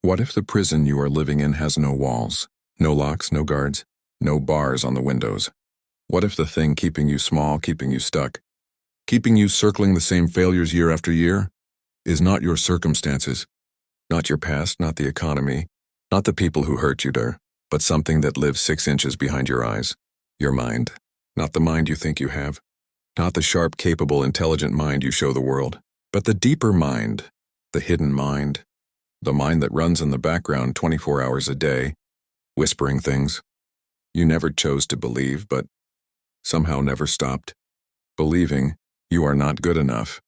What if the prison you are living in has no walls, no locks, no guards, no bars on the windows? What if the thing keeping you small, keeping you stuck, keeping you circling the same failures year after year, is not your circumstances, not your past, not the economy, not the people who hurt you there, but something that lives 6 inches behind your eyes, your mind, not the mind you think you have, not the sharp, capable, intelligent mind you show the world, but the deeper mind, the hidden mind, the mind that runs in the background 24 hours a day, whispering things you never chose to believe, but somehow never stopped believing. You are not good enough.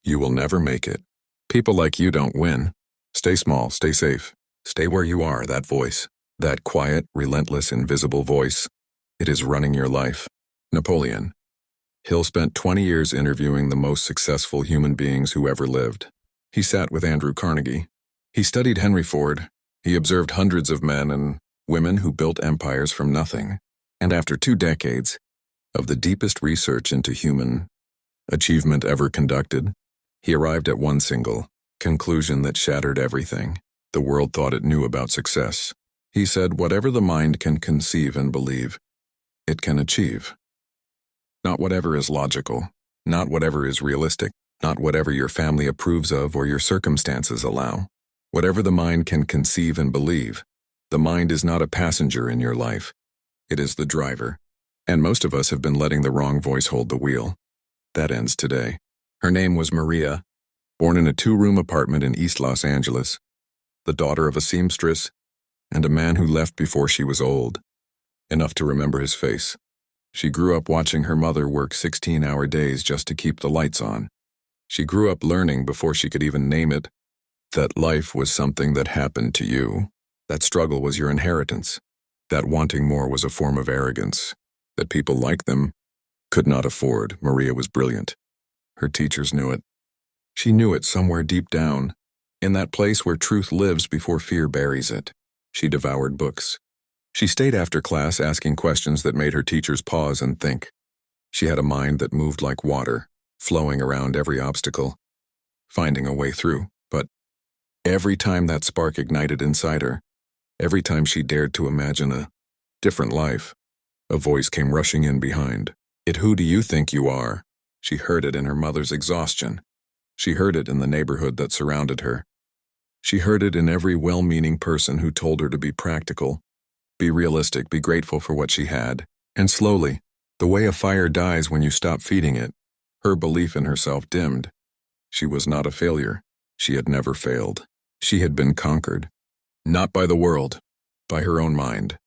You will never make it. People like you don't win. Stay small, stay safe, stay where you are. That voice, that quiet, relentless, invisible voice, it is running your life. Napoleon Hill spent 20 years interviewing the most successful human beings who ever lived. He sat with Andrew Carnegie. He studied Henry Ford. He observed hundreds of men and women who built empires from nothing. And after 2 decades of the deepest research into human achievement ever conducted, he arrived at one single conclusion that shattered everything the world thought it knew about success. He said, whatever the mind can conceive and believe, it can achieve. Not whatever is logical, not whatever is realistic, not whatever your family approves of or your circumstances allow. Whatever the mind can conceive and believe, the mind is not a passenger in your life. It is the driver. And most of us have been letting the wrong voice hold the wheel. That ends today. Her name was Maria, born in a 2-room apartment in East Los Angeles, the daughter of a seamstress and a man who left before she was old enough to remember his face. She grew up watching her mother work 16-hour days just to keep the lights on. She grew up learning before she could even name it that life was something that happened to you, that struggle was your inheritance, that wanting more was a form of arrogance, that people like them could not afford. Maria was brilliant. Her teachers knew it. She knew it somewhere deep down, in that place where truth lives before fear buries it. She devoured books. She stayed after class asking questions that made her teachers pause and think. She had a mind that moved like water, flowing around every obstacle, finding a way through. But every time that spark ignited inside her, every time she dared to imagine a different life, a voice came rushing in behind. Who do you think you are? She heard it in her mother's exhaustion. She heard it in the neighborhood that surrounded her. She heard it in every well-meaning person who told her to be practical, be realistic, be grateful for what she had. And slowly, the way a fire dies when you stop feeding it, her belief in herself dimmed. She was not a failure. She had never failed. She had been conquered. Not by the world, by her own mind.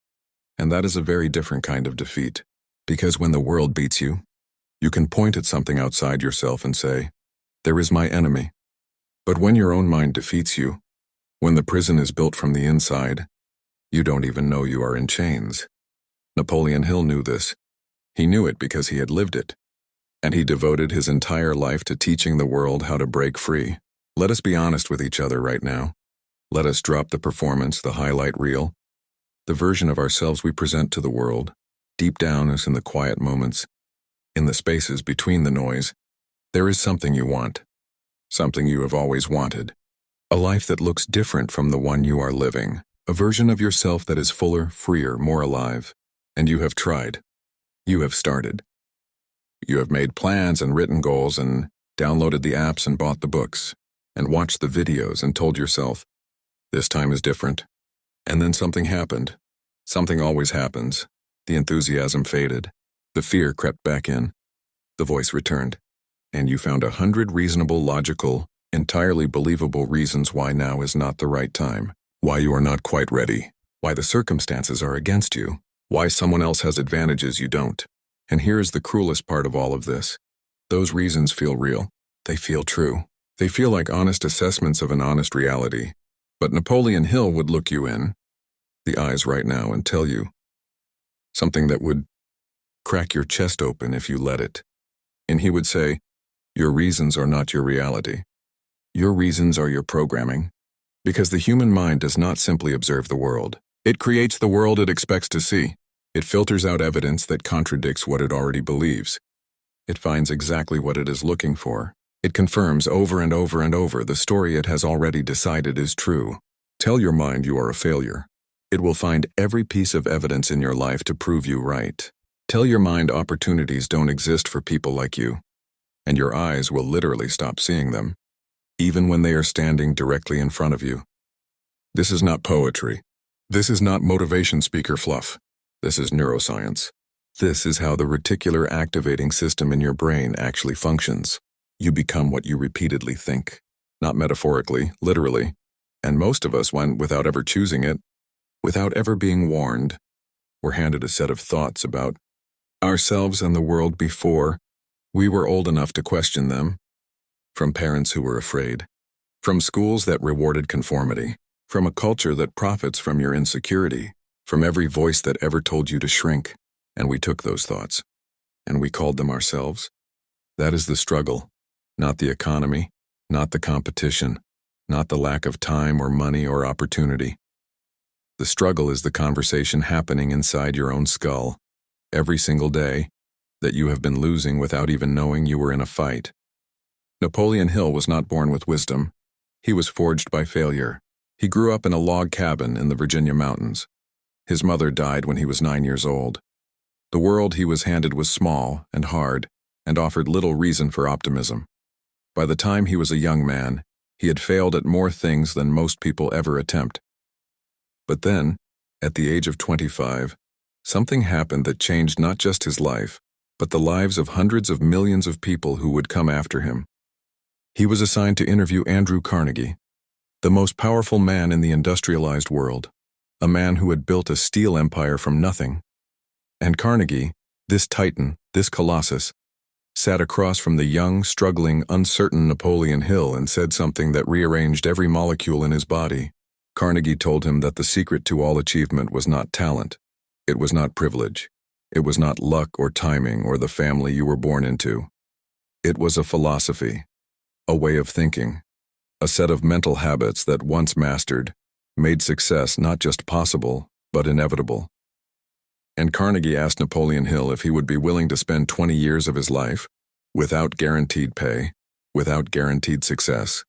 And that is a very different kind of defeat. Because when the world beats you, you can point at something outside yourself and say, there is my enemy. But when your own mind defeats you, when the prison is built from the inside, you don't even know you are in chains. Napoleon Hill knew this. He knew it because he had lived it. And he devoted his entire life to teaching the world how to break free. Let us be honest with each other right now. Let us drop the performance, the highlight reel, the version of ourselves we present to the world. Deep down, as in the quiet moments, in the spaces between the noise, there is something you want, something you have always wanted, a life that looks different from the one you are living, a version of yourself that is fuller, freer, more alive. And you have tried. You have started. You have made plans and written goals and downloaded the apps and bought the books and watched the videos and told yourself, this time is different. And then something happened. Something always happens. The enthusiasm faded. The fear crept back in. The voice returned. And you found 100 reasonable, logical, entirely believable reasons why now is not the right time. Why you are not quite ready. Why the circumstances are against you. Why someone else has advantages you don't. And here is the cruelest part of all of this. Those reasons feel real. They feel true. They feel like honest assessments of an honest reality. But Napoleon Hill would look you in the eyes right now and tell you something that would crack your chest open if you let it. And he would say, your reasons are not your reality. Your reasons are your programming. Because the human mind does not simply observe the world. It creates the world it expects to see. It filters out evidence that contradicts what it already believes. It finds exactly what it is looking for. It confirms over and over and over the story it has already decided is true. Tell your mind you are a failure. It will find every piece of evidence in your life to prove you right. Tell your mind opportunities don't exist for people like you, and your eyes will literally stop seeing them, even when they are standing directly in front of you. This is not poetry. This is not motivation speaker fluff. This is neuroscience. This is how the reticular activating system in your brain actually functions. You become what you repeatedly think. Not metaphorically, literally. And most of us, without ever choosing it, without ever being warned, were handed a set of thoughts about ourselves and the world before we were old enough to question them, from parents who were afraid, from schools that rewarded conformity, from a culture that profits from your insecurity, from every voice that ever told you to shrink. And we took those thoughts, and we called them ourselves. That is the struggle, not the economy, not the competition, not the lack of time or money or opportunity. The struggle is the conversation happening inside your own skull, every single day, that you have been losing without even knowing you were in a fight. Napoleon Hill was not born with wisdom. He was forged by failure. He grew up in a log cabin in the Virginia mountains. His mother died when he was 9 years old. The world he was handed was small and hard and offered little reason for optimism. By the time he was a young man, he had failed at more things than most people ever attempt. But then, at the age of 25, something happened that changed not just his life, but the lives of hundreds of millions of people who would come after him. He was assigned to interview Andrew Carnegie, the most powerful man in the industrialized world, a man who had built a steel empire from nothing. And Carnegie, this titan, this colossus, sat across from the young, struggling, uncertain Napoleon Hill and said something that rearranged every molecule in his body. Carnegie told him that the secret to all achievement was not talent. It was not privilege. It was not luck or timing or the family you were born into. It was a philosophy, a way of thinking, a set of mental habits that, once mastered, made success not just possible, but inevitable. And Carnegie asked Napoleon Hill if he would be willing to spend 20 years of his life, without guaranteed pay, without guaranteed success,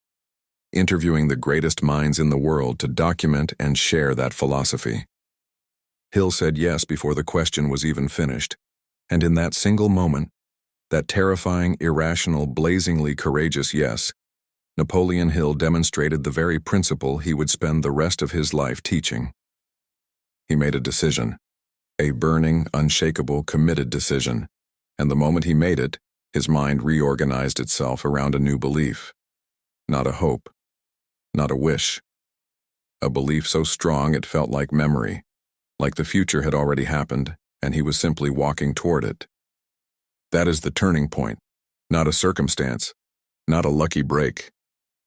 interviewing the greatest minds in the world to document and share that philosophy. Hill said yes before the question was even finished, and in that single moment, that terrifying, irrational, blazingly courageous yes, Napoleon Hill demonstrated the very principle he would spend the rest of his life teaching. He made a decision. A burning, unshakable, committed decision, and the moment he made it, his mind reorganized itself around a new belief. Not a hope, not a wish. A belief so strong it felt like memory, like the future had already happened, and he was simply walking toward it. That is the turning point, not a circumstance, not a lucky break.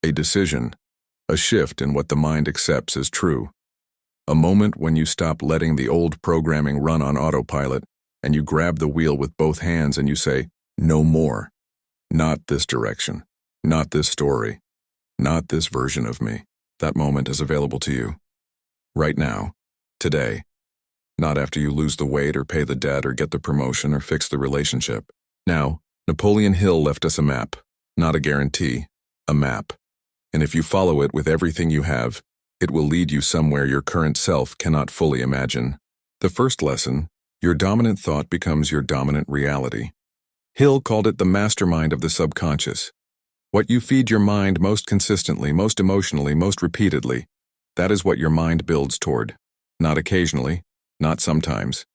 A decision, a shift in what the mind accepts as true. A moment when you stop letting the old programming run on autopilot and you grab the wheel with both hands and you say, no more. Not this direction. Not this story. Not this version of me. That moment is available to you. Right now. Today. Not after you lose the weight or pay the debt or get the promotion or fix the relationship. Now, Napoleon Hill left us a map. Not a guarantee. A map. And if you follow it with everything you have, it will lead you somewhere your current self cannot fully imagine. The first lesson, your dominant thought becomes your dominant reality. Hill called it the mastermind of the subconscious. What you feed your mind most consistently, most emotionally, most repeatedly, that is what your mind builds toward. Not occasionally, not sometimes.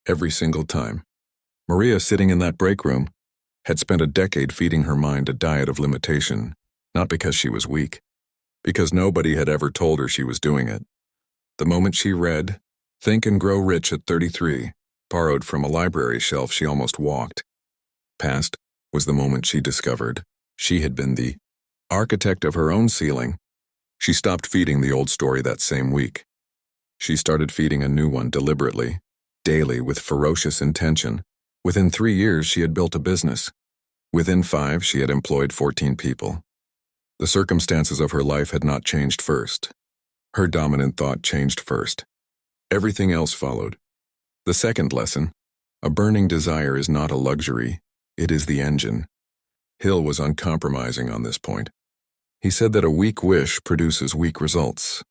Every single time. Maria, sitting in that break room, had spent a decade feeding her mind a diet of limitation, not because she was weak, because nobody had ever told her she was doing it. The moment she read, Think and Grow Rich at 33, borrowed from a library shelf she almost walked, past was the moment she discovered she had been the architect of her own ceiling. She stopped feeding the old story that same week. She started feeding a new one deliberately, daily, with ferocious intention. Within 3 years, she had built a business. Within 5, she had employed 14 people. The circumstances of her life had not changed first. Her dominant thought changed first. Everything else followed. The second lesson, a burning desire is not a luxury, it is the engine. Hill was uncompromising on this point. He said that a weak wish produces weak results.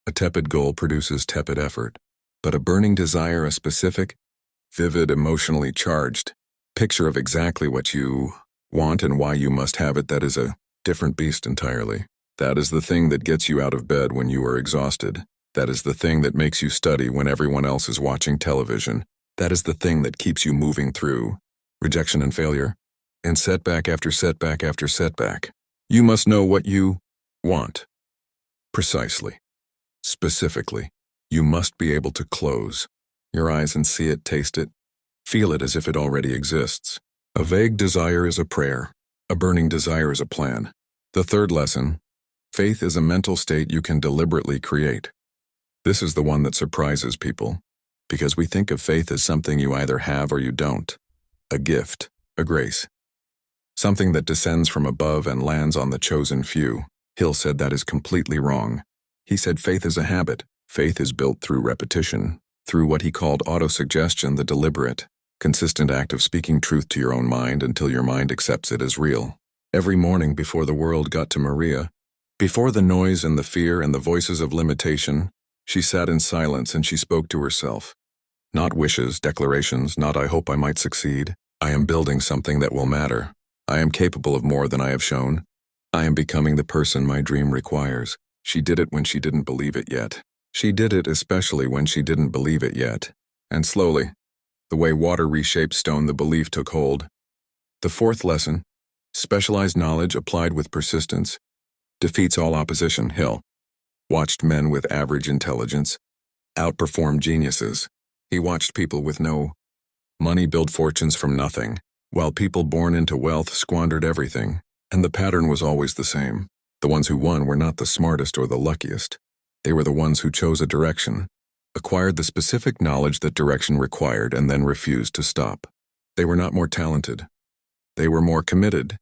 A tepid goal produces tepid effort, but a burning desire, a specific, vivid, emotionally charged picture of exactly what you want and why you must have it, that is a different beast entirely. That is the thing that gets you out of bed when you are exhausted. That is the thing that makes you study when everyone else is watching television. That is the thing that keeps you moving through rejection and failure, and setback after setback after setback. You must know what you want. Precisely. Specifically. You must be able to close your eyes and see it, taste it, feel it as if it already exists. A vague desire is a prayer. A burning desire is a plan. The third lesson, faith is a mental state you can deliberately create. This is the one that surprises people, because we think of faith as something you either have or you don't. A gift, a grace. Something that descends from above and lands on the chosen few. Hill said that is completely wrong. He said faith is a habit. Faith is built through repetition, through what he called autosuggestion, the deliberate, consistent act of speaking truth to your own mind until your mind accepts it as real. Every morning before the world got to Maria, before the noise and the fear and the voices of limitation, she sat in silence and she spoke to herself. Not wishes, declarations, not I hope I might succeed. I am building something that will matter. I am capable of more than I have shown. I am becoming the person my dream requires. She did it when she didn't believe it yet. She did it especially when she didn't believe it yet. And slowly, the way water reshapes stone, the belief took hold. The fourth lesson, specialized knowledge applied with persistence, defeats all opposition. Hill watched men with average intelligence outperform geniuses. He watched people with no money build fortunes from nothing, while people born into wealth squandered everything. And the pattern was always the same. The ones who won were not the smartest or the luckiest. They were the ones who chose a direction, acquired the specific knowledge that direction required, and then refused to stop. They were not more talented. They were more committed.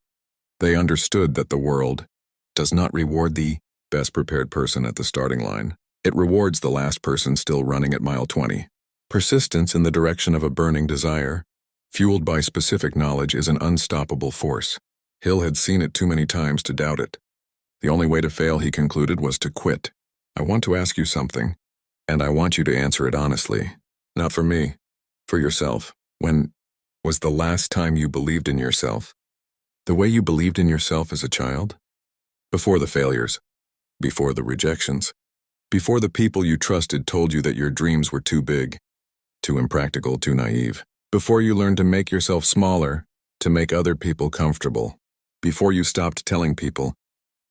They understood that the world does not reward the best prepared person at the starting line. It rewards the last person still running at mile 20. Persistence in the direction of a burning desire, fueled by specific knowledge, is an unstoppable force. Hill had seen it too many times to doubt it. The only way to fail, he concluded, was to quit. I want to ask you something, and I want you to answer it honestly. Not for me, for yourself. When was the last time you believed in yourself? The way you believed in yourself as a child? Before the failures, before the rejections, before the people you trusted told you that your dreams were too big, too impractical, too naive. Before you learned to make yourself smaller, to make other people comfortable. Before you stopped telling people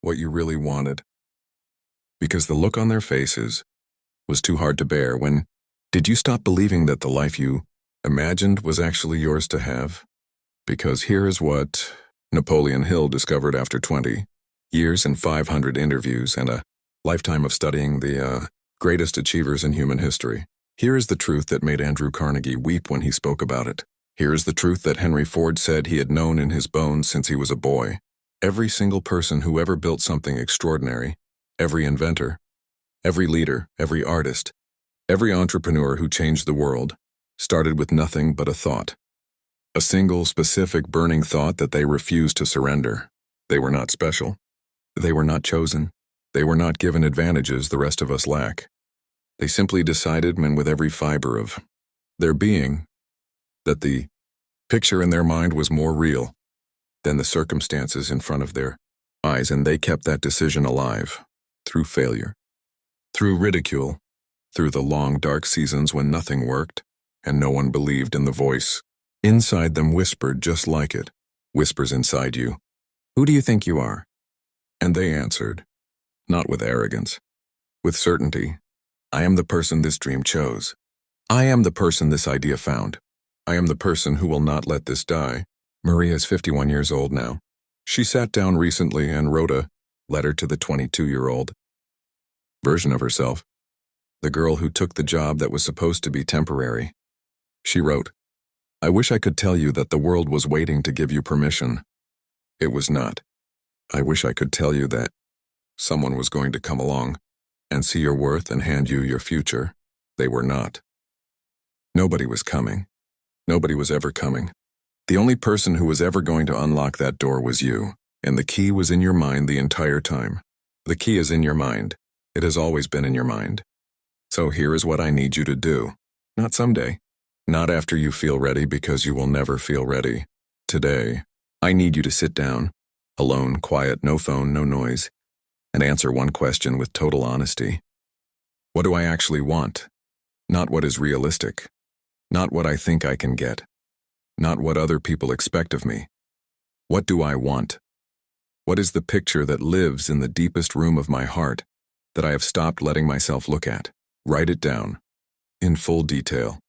what you really wanted. Because the look on their faces was too hard to bear. When did you stop believing that the life you imagined was actually yours to have? Because here is what Napoleon Hill discovered after 20 years and 500 interviews and a lifetime of studying the greatest achievers in human history. Here is the truth that made Andrew Carnegie weep when he spoke about it. Here is the truth that Henry Ford said he had known in his bones since he was a boy. Every single person who ever built something extraordinary, every inventor, every leader, every artist, every entrepreneur who changed the world, started with nothing but a thought. A single, specific, burning thought that they refused to surrender. They were not special. They were not chosen. They were not given advantages the rest of us lack. They simply decided, and with every fiber of their being, that the picture in their mind was more real than the circumstances in front of their eyes, and they kept that decision alive through failure, through ridicule, through the long, dark seasons when nothing worked and no one believed in the voice. Inside them whispered just like it, whispers inside you, "Who do you think you are?" And they answered, not with arrogance, with certainty, "I am the person this dream chose. I am the person this idea found. I am the person who will not let this die." Maria is 51 years old now. She sat down recently and wrote a letter to the 22-year-old version of herself, the girl who took the job that was supposed to be temporary. She wrote, "I wish I could tell you that the world was waiting to give you permission. It was not. I wish I could tell you that someone was going to come along and see your worth and hand you your future. They were not. Nobody was coming. Nobody was ever coming. The only person who was ever going to unlock that door was you, and the key was in your mind the entire time. The key is in your mind. It has always been in your mind. So here is what I need you to do. Not someday. Not after you feel ready, because you will never feel ready. Today, I need you to sit down, alone, quiet, no phone, no noise, and answer one question with total honesty. What do I actually want? Not what is realistic. Not what I think I can get. Not what other people expect of me. What do I want? What is the picture that lives in the deepest room of my heart that I have stopped letting myself look at? Write it down, in full detail,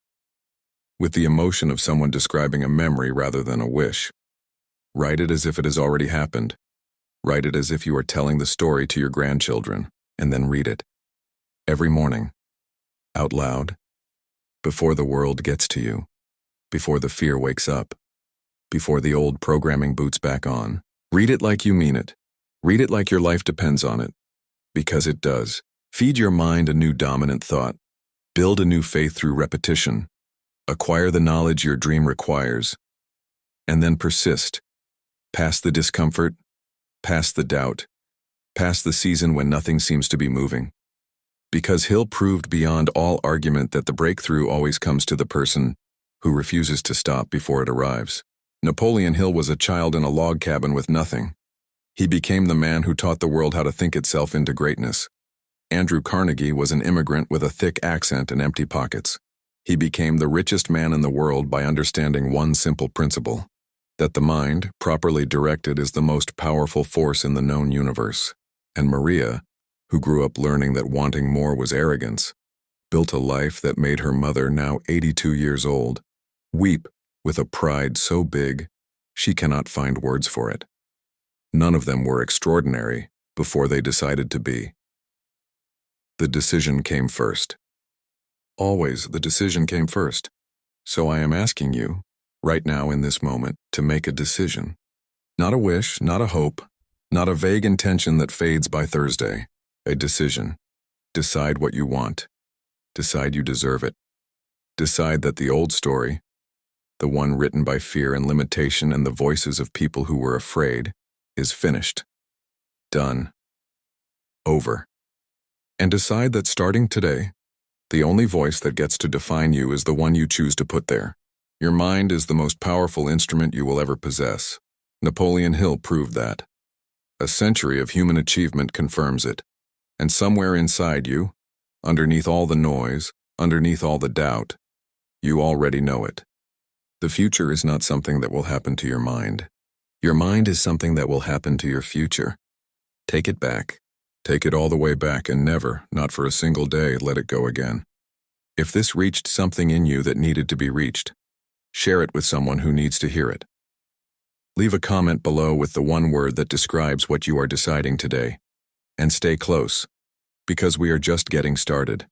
with the emotion of someone describing a memory rather than a wish. Write it as if it has already happened. Write it as if you are telling the story to your grandchildren, and then read it. Every morning, out loud, before the world gets to you, before the fear wakes up, before the old programming boots back on. Read it like you mean it. Read it like your life depends on it, because it does. Feed your mind a new dominant thought. Build a new faith through repetition. Acquire the knowledge your dream requires. And then persist. Past the discomfort, past the doubt, past the season when nothing seems to be moving. Because Hill proved beyond all argument that the breakthrough always comes to the person who refuses to stop before it arrives. Napoleon Hill was a child in a log cabin with nothing. He became the man who taught the world how to think itself into greatness. Andrew Carnegie was an immigrant with a thick accent and empty pockets. He became the richest man in the world by understanding one simple principle: that the mind, properly directed, is the most powerful force in the known universe. And Maria, who grew up learning that wanting more was arrogance, built a life that made her mother, now 82 years old, weep with a pride so big she cannot find words for it. None of them were extraordinary before they decided to be. The decision came first. Always the decision came first. So I am asking you, right now in this moment, to make a decision. Not a wish, not a hope, not a vague intention that fades by Thursday. A decision. Decide what you want. Decide you deserve it. Decide that the old story, the one written by fear and limitation and the voices of people who were afraid, is finished. Done. Over. And decide that starting today, the only voice that gets to define you is the one you choose to put there. Your mind is the most powerful instrument you will ever possess. Napoleon Hill proved that. A century of human achievement confirms it. And somewhere inside you, underneath all the noise, underneath all the doubt, you already know it. The future is not something that will happen to your mind. Your mind is something that will happen to your future. Take it back. Take it all the way back, and never, not for a single day, let it go again. If this reached something in you that needed to be reached, share it with someone who needs to hear it. Leave a comment below with the one word that describes what you are deciding today. And stay close, because we are just getting started.